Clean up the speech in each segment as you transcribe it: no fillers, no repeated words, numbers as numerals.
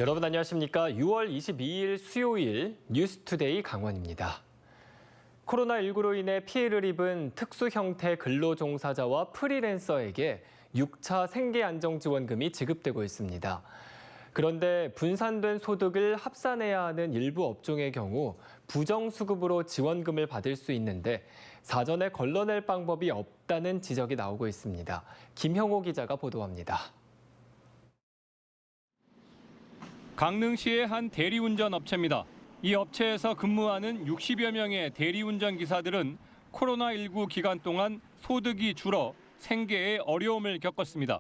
여러분 안녕하십니까? 6월 22일 수요일 뉴스투데이 강원입니다. 코로나19로 인해 피해를 입은 특수 형태 근로종사자와 프리랜서에게 6차 생계안정지원금이 지급되고 있습니다. 그런데 분산된 소득을 합산해야 하는 일부 업종의 경우 부정수급으로 지원금을 받을 수 있는데 사전에 걸러낼 방법이 없다는 지적이 나오고 있습니다. 김형호 기자가 보도합니다. 강릉시의 한 대리운전 업체입니다. 이 업체에서 근무하는 60여 명의 대리운전 기사들은 코로나19 기간 동안 소득이 줄어 생계에 어려움을 겪었습니다.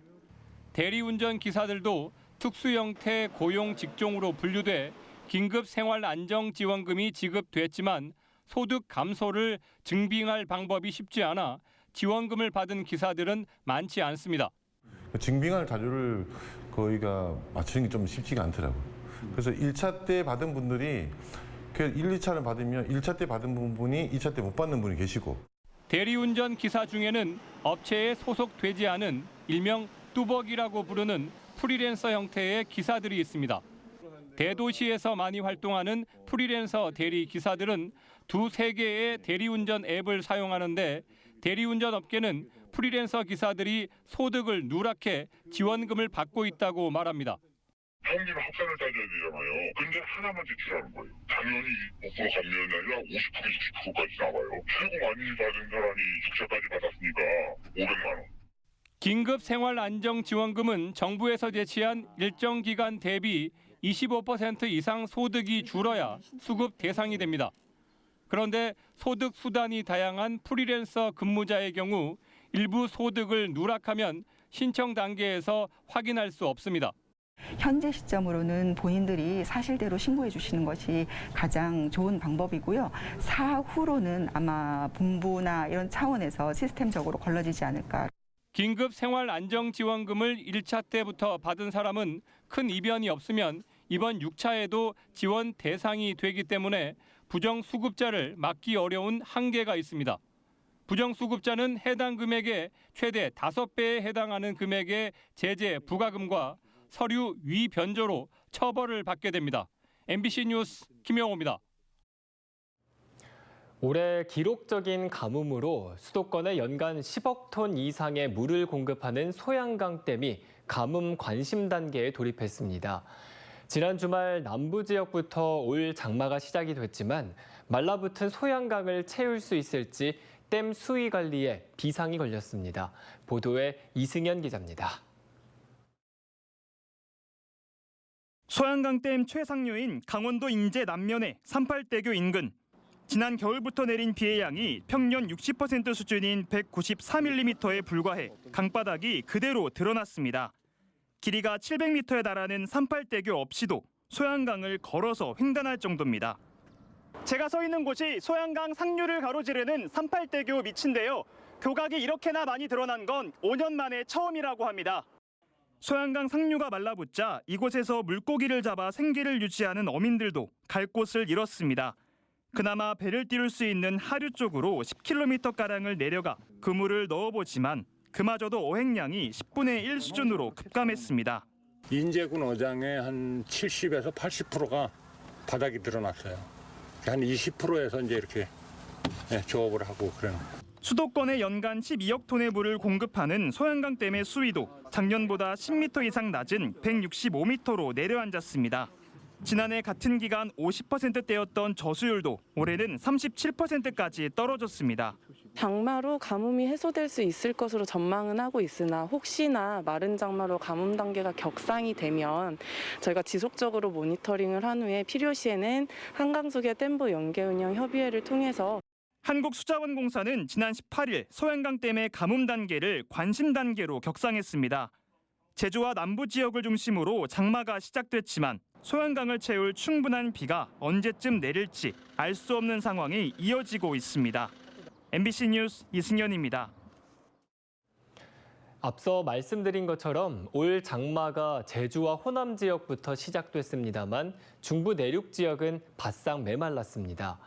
대리운전 기사들도 특수 형태 고용 직종으로 분류돼 긴급 생활 안정 지원금이 지급됐지만 소득 감소를 증빙할 방법이 쉽지 않아 지원금을 받은 기사들은 많지 않습니다. 증빙할 자료를 거의가 맞추는 게 좀 쉽지가 않더라고요. 그래서 1차 때 받은 분들이 1, 2차를 받으면 1차 때 받은 분이 2차 때 못 받는 분이 계시고. 대리운전 기사 중에는 업체에 소속되지 않은 일명 뚜벅이라고 부르는 프리랜서 형태의 기사들이 있습니다. 대도시에서 많이 활동하는 프리랜서 대리 기사들은 두세 개의 대리운전 앱을 사용하는데 대리운전 업계는 프리랜서 기사들이 소득을 누락해 지원금을 받고 있다고 말합니다. 평균 합산을 따져야 되잖아요. 근데 하나만 제출하는 거예요. 당연히 5% 감면이 아니라 50%, 60%까지 나와요. 최고 많이 받은 사람이 6차까지 받았으니까 500만 원. 긴급 생활 안정 지원금은 정부에서 제시한 일정 기간 대비 25% 이상 소득이 줄어야 수급 대상이 됩니다. 그런데 소득 수단이 다양한 프리랜서 근무자의 경우 일부 소득을 누락하면 신청 단계에서 확인할 수 없습니다. 현재 시점으로는 본인들이 사실대로 신고해 주시는 것이 가장 좋은 방법이고요. 사후로는 아마 본부나 이런 차원에서 시스템적으로 걸러지지 않을까. 긴급 생활 안정 지원금을 1차 때부터 받은 사람은 큰 이변이 없으면 이번 6차에도 지원 대상이 되기 때문에 부정수급자를 막기 어려운 한계가 있습니다. 부정수급자는 해당 금액의 최대 5배에 해당하는 금액의 제재 부과금과 서류 위변조로 처벌을 받게 됩니다. MBC 뉴스 김영호입니다. 올해 기록적인 가뭄으로 수도권에 연간 10억 톤 이상의 물을 공급하는 소양강 댐이 가뭄 관심 단계에 돌입했습니다. 지난 주말 남부 지역부터 올 장마가 시작이 됐지만 말라붙은 소양강을 채울 수 있을지 댐 수위 관리에 비상이 걸렸습니다. 보도에 이승현 기자입니다. 소양강댐 최상류인 강원도 인제 남면의 산팔대교 인근. 지난 겨울부터 내린 비의 양이 평년 60% 수준인 194mm에 불과해 강바닥이 그대로 드러났습니다. 길이가 700m에 달하는 산팔대교 없이도 소양강을 걸어서 횡단할 정도입니다. 제가 서 있는 곳이 소양강 상류를 가로지르는 산팔대교 밑인데요. 교각이 이렇게나 많이 드러난 건 5년 만에 처음이라고 합니다. 소양강 상류가 말라붙자 이곳에서 물고기를 잡아 생계를 유지하는 어민들도 갈 곳을 잃었습니다. 그나마 배를 띄울 수 있는 하류 쪽으로 10km가량을 내려가 그물을 넣어보지만 그마저도 어획량이 10분의 1 수준으로 급감했습니다. 인제군 어장의 한 70에서 80%가 바닥이 드러났어요. 한 20%에서 이제 이렇게 조업을 하고 그래요. 수도권에 연간 12억 톤의 물을 공급하는 소양강댐의 수위도 작년보다 10m 이상 낮은 165m로 내려앉았습니다. 지난해 같은 기간 50%대였던 저수율도 올해는 37%까지 떨어졌습니다. 장마로 가뭄이 해소될 수 있을 것으로 전망은 하고 있으나 혹시나 마른 장마로 가뭄 단계가 격상이 되면 저희가 지속적으로 모니터링을 한 후에 필요시에는 한강수계 댐부 연계 운영 협의회를 통해서 한국수자원공사는 지난 18일 소양강댐의 가뭄 단계를 관심 단계로 격상했습니다. 제주와 남부 지역을 중심으로 장마가 시작됐지만 소양강을 채울 충분한 비가 언제쯤 내릴지 알 수 없는 상황이 이어지고 있습니다. MBC 뉴스 이승현입니다. 앞서 말씀드린 것처럼 올 장마가 제주와 호남 지역부터 시작됐습니다만 중부 내륙 지역은 바싹 메말랐습니다.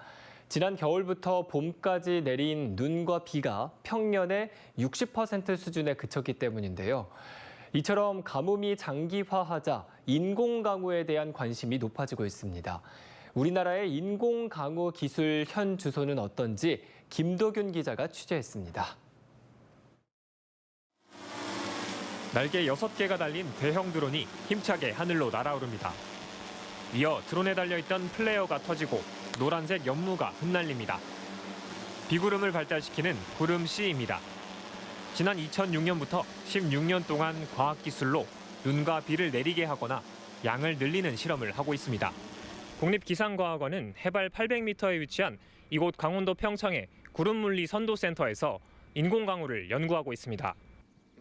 지난 겨울부터 봄까지 내린 눈과 비가 평년의 60% 수준에 그쳤기 때문인데요. 이처럼 가뭄이 장기화하자 인공강우에 대한 관심이 높아지고 있습니다. 우리나라의 인공강우 기술 현 주소는 어떤지 김도균 기자가 취재했습니다. 날개 6개가 달린 대형 드론이 힘차게 하늘로 날아오릅니다. 이어 드론에 달려있던 플레어가 터지고 노란색 연무가 흩날립니다. 비구름을 발달시키는 구름씨입니다. 지난 2006년부터 16년 동안 과학기술로 눈과 비를 내리게 하거나 양을 늘리는 실험을 하고 있습니다. 국립기상과학원은 해발 800m에 위치한 이곳 강원도 평창의 구름물리 선도센터에서 인공강우를 연구하고 있습니다.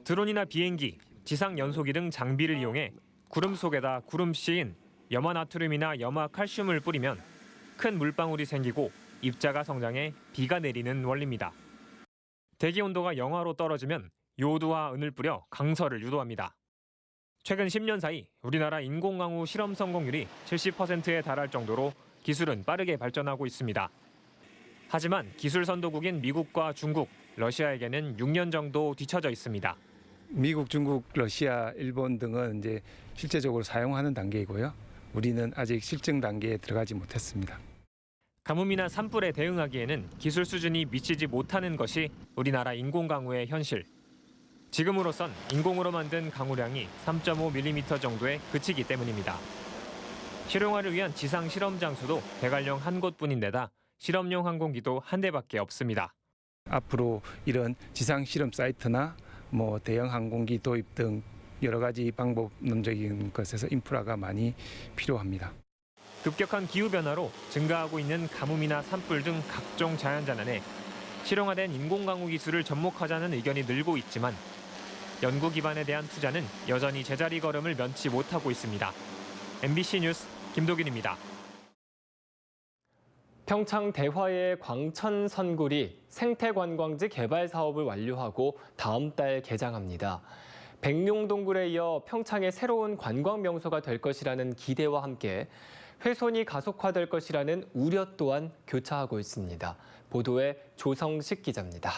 드론이나 비행기, 지상 연소기 등 장비를 이용해 구름 속에다 구름씨인 염화나트륨이나 염화칼슘을 뿌리면 큰 물방울이 생기고 입자가 성장해 비가 내리는 원리입니다. 대기 온도가 영하로 떨어지면 요오드와 은을 뿌려 강설을 유도합니다. 최근 10년 사이 우리나라 인공강우 실험 성공률이 70%에 달할 정도로 기술은 빠르게 발전하고 있습니다. 하지만 기술 선도국인 미국과 중국, 러시아에게는 6년 정도 뒤처져 있습니다. 미국, 중국, 러시아, 일본 등은 이제 실제적으로 사용하는 단계이고요. 우리는 아직 실증 단계에 들어가지 못했습니다. 가뭄이나 산불에 대응하기에는 기술 수준이 미치지 못하는 것이 우리나라 인공강우의 현실. 지금으로선 인공으로 만든 강우량이 3.5mm 정도에 그치기 때문입니다. 실용화를 위한 지상 실험 장소도 대관령 한 곳뿐인데다 실험용 항공기도 한 대밖에 없습니다. 앞으로 이런 지상 실험 사이트나 대형 항공기 도입 등 여러 가지 방법론적인 것에서 인프라가 많이 필요합니다. 급격한 기후변화로 증가하고 있는 가뭄이나 산불 등 각종 자연재난에 실용화된 인공강우 기술을 접목하자는 의견이 늘고 있지만 연구 기반에 대한 투자는 여전히 제자리 걸음을 면치 못하고 있습니다. MBC 뉴스 김도균입니다. 평창 대화의 광천 선굴이 생태관광지 개발 사업을 완료하고 다음 달 개장합니다. 백룡동굴에 이어 평창의 새로운 관광 명소가 될 것이라는 기대와 함께 훼손이 가속화될 것이라는 우려 또한 교차하고 있습니다. 보도에 조성식 기자입니다.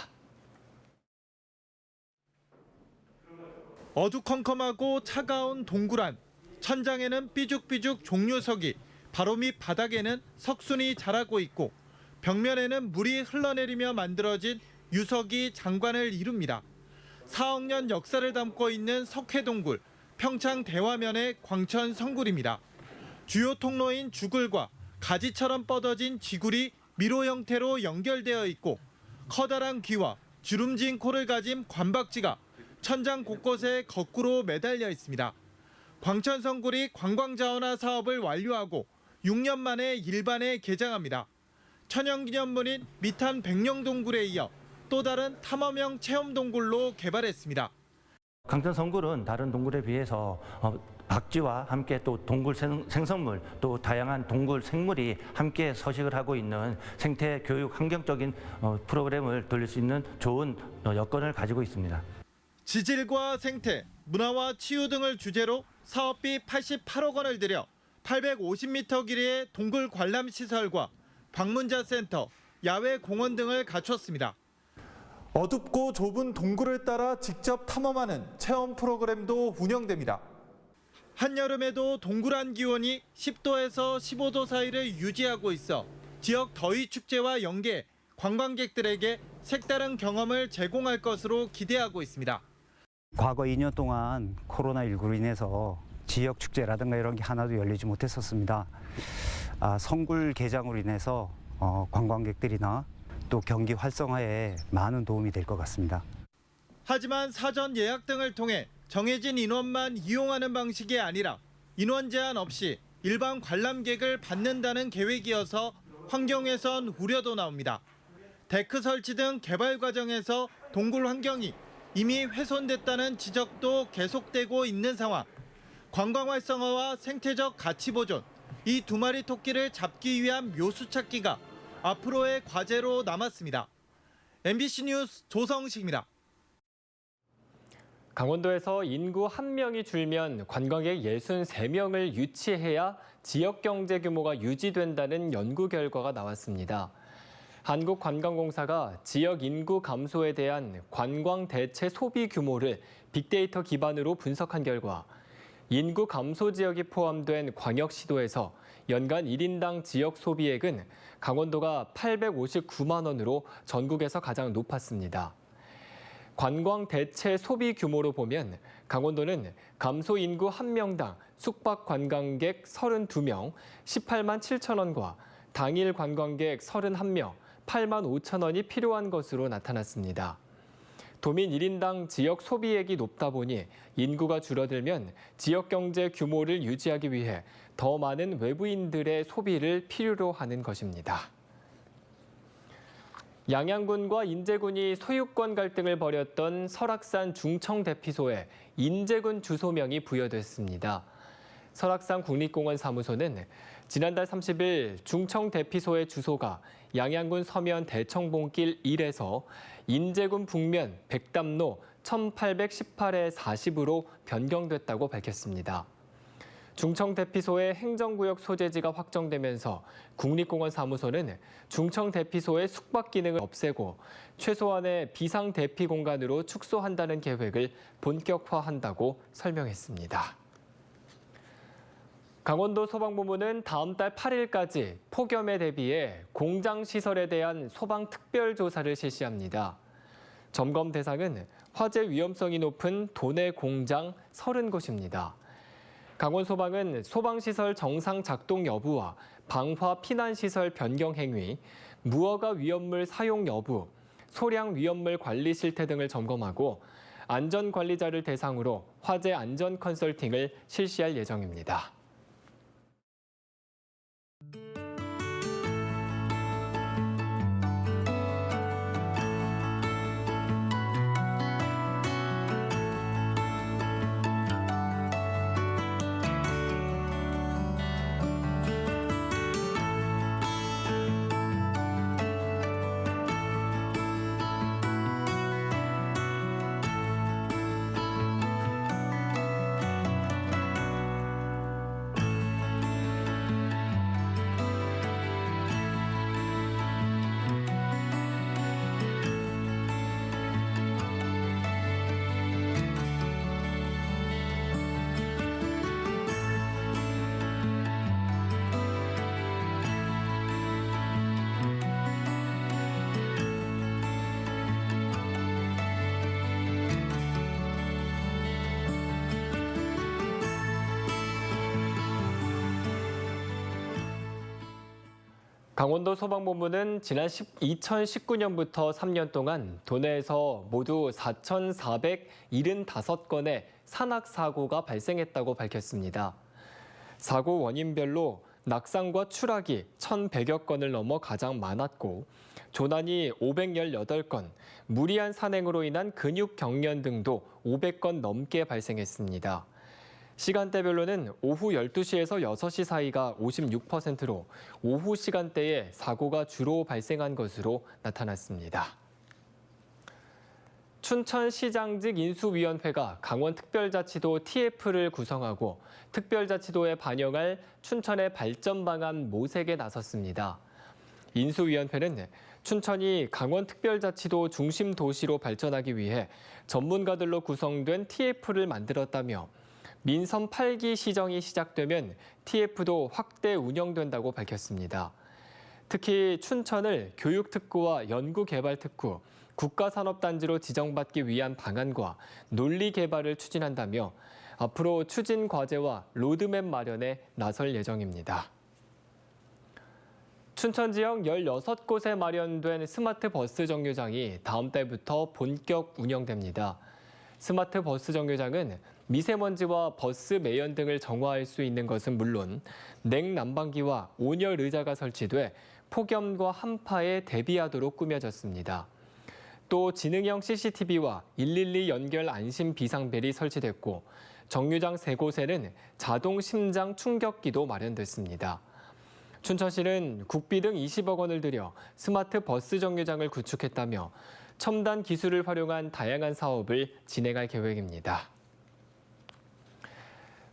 어두컴컴하고 차가운 동굴 안, 천장에는 삐죽삐죽 종류석이, 바로 밑 바닥에는 석순이 자라고 있고 벽면에는 물이 흘러내리며 만들어진 유석이 장관을 이룹니다. 4억 년 역사를 담고 있는 석회동굴, 평창 대화면의 광천 성굴입니다. 주요 통로인 주굴과 가지처럼 뻗어진 지굴이 미로 형태로 연결되어 있고 커다란 귀와 주름진 코를 가진 관박쥐가 천장 곳곳에 거꾸로 매달려 있습니다. 광천 성굴이 관광자원화 사업을 완료하고 6년 만에 일반에 개장합니다. 천연기념물인 미탄 백룡동굴에 이어 또 다른 탐험형 체험동굴로 개발했습니다. 광천 성굴은 다른 동굴에 비해서 박쥐와 함께 또 동굴 생선물 또 다양한 동굴 생물이 함께 서식을 하고 있는 생태 교육 환경적인 프로그램을 돌릴 수 있는 좋은 여건을 가지고 있습니다. 지질과 생태, 문화와 치유 등을 주제로 사업비 88억 원을 들여 850m 길이의 동굴 관람 시설과 방문자 센터, 야외 공원 등을 갖췄습니다. 어둡고 좁은 동굴을 따라 직접 탐험하는 체험 프로그램도 운영됩니다. 한여름에도 동굴 안 기온이 10도에서 15도 사이를 유지하고 있어 지역 더위 축제와 연계 관광객들에게 색다른 경험을 제공할 것으로 기대하고 있습니다. 과거 2년 동안 코로나19로 인해서 지역 축제라든가 이런 게 하나도 열리지 못했었습니다. 성굴 개장으로 인해서 관광객들이나 또 경기 활성화에 많은 도움이 될 것 같습니다. 하지만 사전 예약 등을 통해 정해진 인원만 이용하는 방식이 아니라 인원 제한 없이 일반 관람객을 받는다는 계획이어서 환경훼손 우려도 나옵니다. 데크 설치 등 개발 과정에서 동굴 환경이 이미 훼손됐다는 지적도 계속되고 있는 상황. 관광 활성화와 생태적 가치 보존, 이 두 마리 토끼를 잡기 위한 묘수 찾기가 앞으로의 과제로 남았습니다. MBC 뉴스 조성식입니다. 강원도에서 인구 1명이 줄면 관광객 63명을 유치해야 지역 경제 규모가 유지된다는 연구 결과가 나왔습니다. 한국관광공사가 지역 인구 감소에 대한 관광 대체 소비 규모를 빅데이터 기반으로 분석한 결과 인구 감소 지역이 포함된 광역시도에서 연간 1인당 지역 소비액은 강원도가 859만 원으로 전국에서 가장 높았습니다. 관광 대체 소비 규모로 보면 강원도는 감소 인구 1명당 숙박 관광객 32명, 18만 7천 원과 당일 관광객 31명, 8만 5천 원이 필요한 것으로 나타났습니다. 도민 1인당 지역 소비액이 높다 보니 인구가 줄어들면 지역 경제 규모를 유지하기 위해 더 많은 외부인들의 소비를 필요로 하는 것입니다. 양양군과 인제군이 소유권 갈등을 벌였던 설악산 중청대피소에 인제군 주소명이 부여됐습니다. 설악산 국립공원 사무소는 지난달 30일 중청대피소의 주소가 양양군 서면 대청봉길 1에서 인제군 북면 백담로 1818에 40으로 변경됐다고 밝혔습니다. 중청대피소의 행정구역 소재지가 확정되면서 국립공원 사무소는 중청대피소의 숙박 기능을 없애고 최소한의 비상대피 공간으로 축소한다는 계획을 본격화한다고 설명했습니다. 강원도 소방본부는 다음 달 8일까지 폭염에 대비해 공장 시설에 대한 소방 특별조사를 실시합니다. 점검 대상은 화재 위험성이 높은 도내 공장 30곳입니다. 강원소방은 소방시설 정상 작동 여부와 방화 피난시설 변경 행위, 무허가 위험물 사용 여부, 소량 위험물 관리 실태 등을 점검하고 안전관리자를 대상으로 화재 안전 컨설팅을 실시할 예정입니다. 강원도 소방본부는 지난 2019년부터 3년 동안 도내에서 모두 4,475건의 산악사고가 발생했다고 밝혔습니다. 사고 원인별로 낙상과 추락이 1,100여 건을 넘어 가장 많았고 조난이 518건, 무리한 산행으로 인한 근육 경련 등도 500건 넘게 발생했습니다. 시간대별로는 오후 12시에서 6시 사이가 56%로 오후 시간대에 사고가 주로 발생한 것으로 나타났습니다. 춘천시장직 인수위원회가 강원특별자치도 TF를 구성하고 특별자치도에 반영할 춘천의 발전 방안 모색에 나섰습니다. 인수위원회는 춘천이 강원특별자치도 중심 도시로 발전하기 위해 전문가들로 구성된 TF를 만들었다며 민선 8기 시정이 시작되면 TF도 확대 운영된다고 밝혔습니다. 특히 춘천을 교육특구와 연구개발특구, 국가산업단지로 지정받기 위한 방안과 논리 개발을 추진한다며 앞으로 추진 과제와 로드맵 마련에 나설 예정입니다. 춘천 지역 16곳에 마련된 스마트 버스 정류장이 다음 달부터 본격 운영됩니다. 스마트 버스 정류장은 미세먼지와 버스 매연 등을 정화할 수 있는 것은 물론 냉난방기와 온열 의자가 설치돼 폭염과 한파에 대비하도록 꾸며졌습니다. 또 지능형 CCTV와 112 연결 안심 비상벨이 설치됐고 정류장 3곳에는 자동 심장 충격기도 마련됐습니다. 춘천시는 국비 등 20억 원을 들여 스마트 버스 정류장을 구축했다며 첨단 기술을 활용한 다양한 사업을 진행할 계획입니다.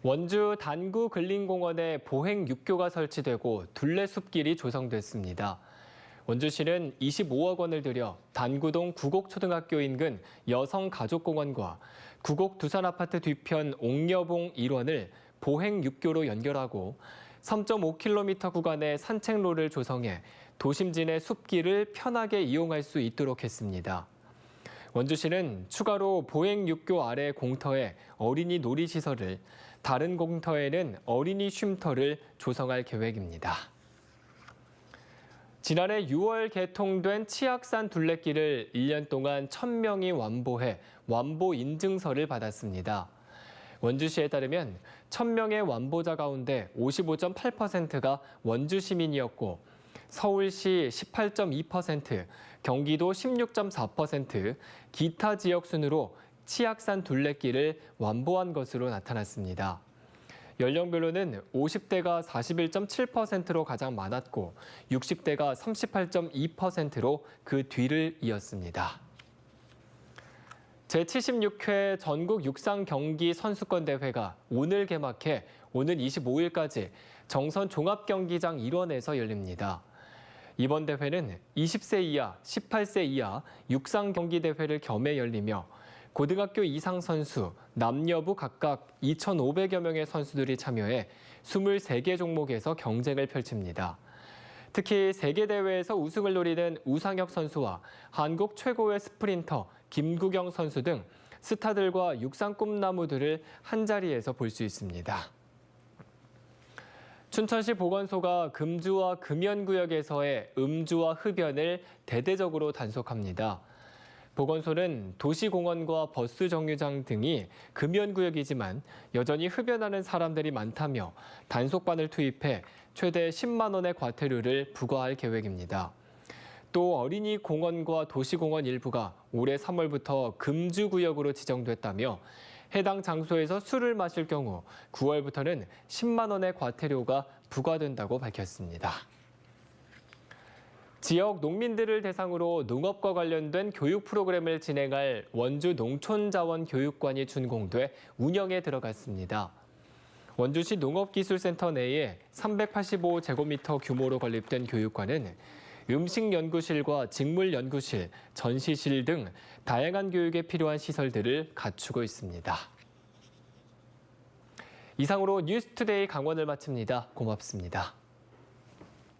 원주 단구 근린공원에 보행 육교가 설치되고 둘레숲길이 조성됐습니다. 원주시는 25억 원을 들여 단구동 구곡초등학교 인근 여성가족공원과 구곡 두산아파트 뒤편 옥녀봉 일원을 보행 육교로 연결하고 3.5km 구간의 산책로를 조성해 도심진의 숲길을 편하게 이용할 수 있도록 했습니다. 원주시는 추가로 보행 육교 아래 공터에 어린이 놀이시설을, 다른 공터에는 어린이 쉼터를 조성할 계획입니다. 지난해 6월 개통된 치악산 둘레길을 1년 동안 1,000명이 완보해 완보 인증서를 받았습니다. 원주시에 따르면 1,000명의 완보자 가운데 55.8%가 원주 시민이었고 서울시 18.2%, 경기도 16.4%, 기타 지역 순으로 치악산 둘레길을 완보한 것으로 나타났습니다. 연령별로는 50대가 41.7%로 가장 많았고 60대가 38.2%로 그 뒤를 이었습니다. 제76회 전국 육상 경기 선수권 대회가 오늘 개막해 오는 25일까지 정선 종합경기장 일원에서 열립니다. 이번 대회는 20세 이하, 18세 이하 육상 경기 대회를 겸해 열리며 고등학교 이상 선수, 남녀부 각각 2,500여 명의 선수들이 참여해 23개 종목에서 경쟁을 펼칩니다. 특히 세계대회에서 우승을 노리는 우상혁 선수와 한국 최고의 스프린터 김구경 선수 등 스타들과 육상 꿈나무들을 한자리에서 볼 수 있습니다. 춘천시 보건소가 금주와 금연구역에서의 음주와 흡연을 대대적으로 단속합니다. 보건소는 도시공원과 버스 정류장 등이 금연구역이지만 여전히 흡연하는 사람들이 많다며 단속반을 투입해 최대 10만 원의 과태료를 부과할 계획입니다. 또 어린이 공원과 도시공원 일부가 올해 3월부터 금주구역으로 지정됐다며 해당 장소에서 술을 마실 경우 9월부터는 10만 원의 과태료가 부과된다고 밝혔습니다. 지역 농민들을 대상으로 농업과 관련된 교육 프로그램을 진행할 원주 농촌자원교육관이 준공돼 운영에 들어갔습니다. 원주시 농업기술센터 내에 385제곱미터 규모로 건립된 교육관은 음식연구실과 직물연구실, 전시실 등 다양한 교육에 필요한 시설들을 갖추고 있습니다. 이상으로 뉴스투데이 강원을 마칩니다. 고맙습니다.